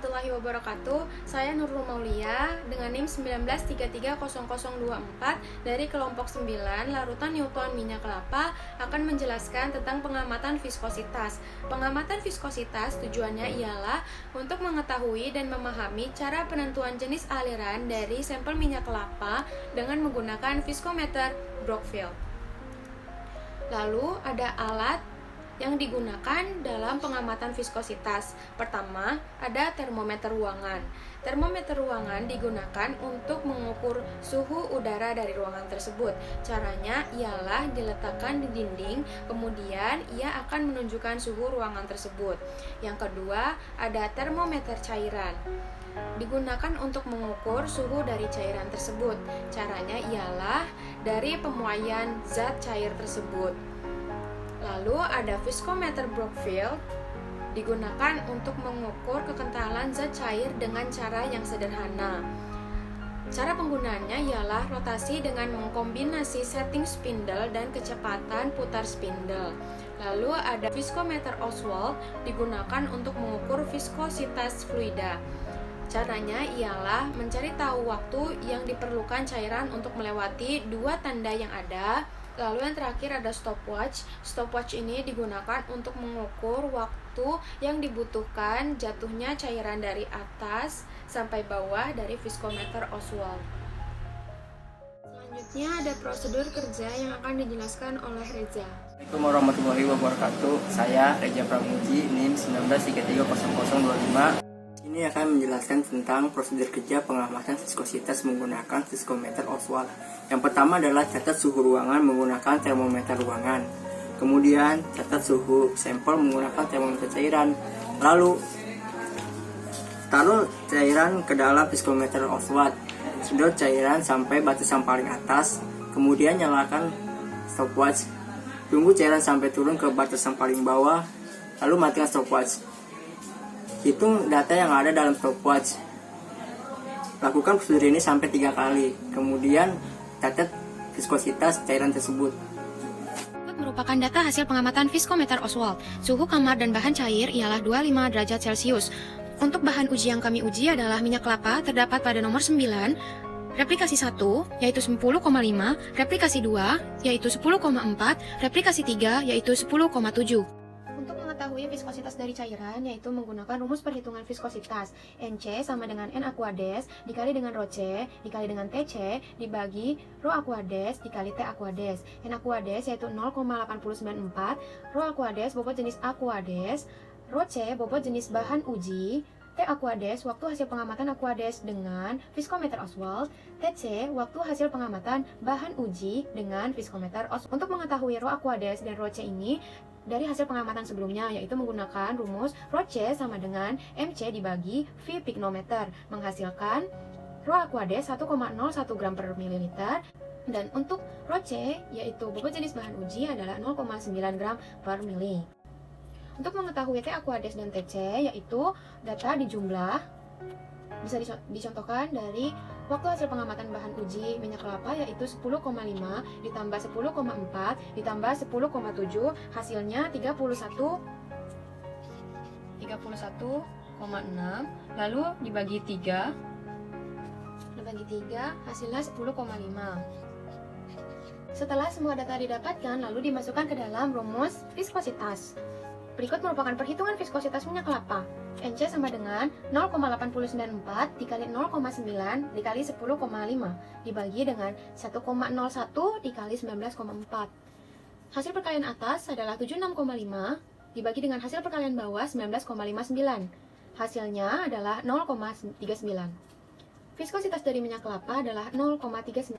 warahmatullahi wabarakatuh. Saya Nurul Maulia dengan NIM 193300024 dari kelompok 9 larutan Newton minyak kelapa akan menjelaskan tentang pengamatan viskositas. Pengamatan viskositas tujuannya ialah untuk mengetahui dan memahami cara penentuan jenis aliran dari sampel minyak kelapa dengan menggunakan viskometer Brockfield. Lalu ada alat yang digunakan dalam pengamatan viskositas. Pertama, ada termometer ruangan. Termometer ruangan digunakan untuk mengukur suhu udara dari ruangan tersebut. Caranya ialah diletakkan di dinding, kemudian ia akan menunjukkan suhu ruangan tersebut. Yang kedua, ada termometer cairan. Digunakan untuk mengukur suhu dari cairan tersebut. Caranya ialah dari pemuaian zat cair tersebut. Lalu ada viskometer Brockfield, digunakan untuk mengukur kekentalan zat cair dengan cara yang sederhana. Cara penggunaannya ialah rotasi dengan mengkombinasi setting spindle dan kecepatan putar spindle. Lalu ada viskometer Oswald, digunakan untuk mengukur viskositas fluida. Caranya ialah mencari tahu waktu yang diperlukan cairan untuk melewati dua tanda yang ada. Lalu yang terakhir ada stopwatch. Stopwatch ini digunakan untuk mengukur waktu yang dibutuhkan jatuhnya cairan dari atas sampai bawah dari viskometer Oswald. Selanjutnya ada prosedur kerja yang akan dijelaskan oleh Reza. Assalamualaikum warahmatullahi wabarakatuh. Saya Reza Pramuji, NIM 193300025. Ini akan menjelaskan tentang prosedur kerja pengamatan viskositas menggunakan viskometer Oswald. Yang pertama adalah catat suhu ruangan menggunakan termometer ruangan. Kemudian catat suhu sampel menggunakan termometer cairan. Lalu taruh cairan ke dalam viskometer Oswald. Sedot cairan sampai batasan paling atas. Kemudian nyalakan stopwatch. Tunggu cairan sampai turun ke batasan paling bawah. Lalu matikan stopwatch. Hitung data yang ada dalam stopwatch. Lakukan prosedur ini sampai 3 kali. Kemudian catat viskositas cairan tersebut. Merupakan data hasil pengamatan viskometer Oswald. Suhu kamar dan bahan cair ialah 25 derajat Celcius. Untuk bahan uji yang kami uji adalah minyak kelapa, terdapat pada nomor 9, replikasi 1 yaitu 10,5, replikasi 2 yaitu 10,4, replikasi 3 yaitu 10,7. Untuk mengetahui viskositas dari cairan yaitu menggunakan rumus perhitungan viskositas. NC sama dengan N aquades dikali dengan rho C dikali dengan TC dibagi rho aquades dikali T aquades. N aquades yaitu 0,894, rho aquades bobot jenis aquades, rho C bobot jenis bahan uji, T aquades waktu hasil pengamatan aquades dengan viskometer Oswald, TC waktu hasil pengamatan bahan uji dengan viskometer Oswald. Untuk mengetahui rho aquades dan rho C ini dari hasil pengamatan sebelumnya yaitu menggunakan rumus rho C sama dengan MC dibagi V picnometer menghasilkan rho aquades 1,01 gram per mililiter, dan untuk rho C yaitu bobot jenis bahan uji adalah 0,9 gram per mili. Untuk mengetahui T aquades dan TC yaitu data dijumlah, bisa dicontohkan dari waktu hasil pengamatan bahan uji minyak kelapa yaitu 10,5 ditambah 10,4 ditambah 10,7 hasilnya 31,6 lalu dibagi 3 hasilnya 10,5. Setelah semua data didapatkan lalu dimasukkan ke dalam rumus viskositas. Berikut merupakan perhitungan viskositas minyak kelapa. NC sama dengan 0,894 dikali 0,9 dikali 10,5 dibagi dengan 1,01 dikali 19,4. Hasil perkalian atas adalah 76,5 dibagi dengan hasil perkalian bawah 19,59. Hasilnya adalah 0,39. Viskositas dari minyak kelapa adalah 0,39.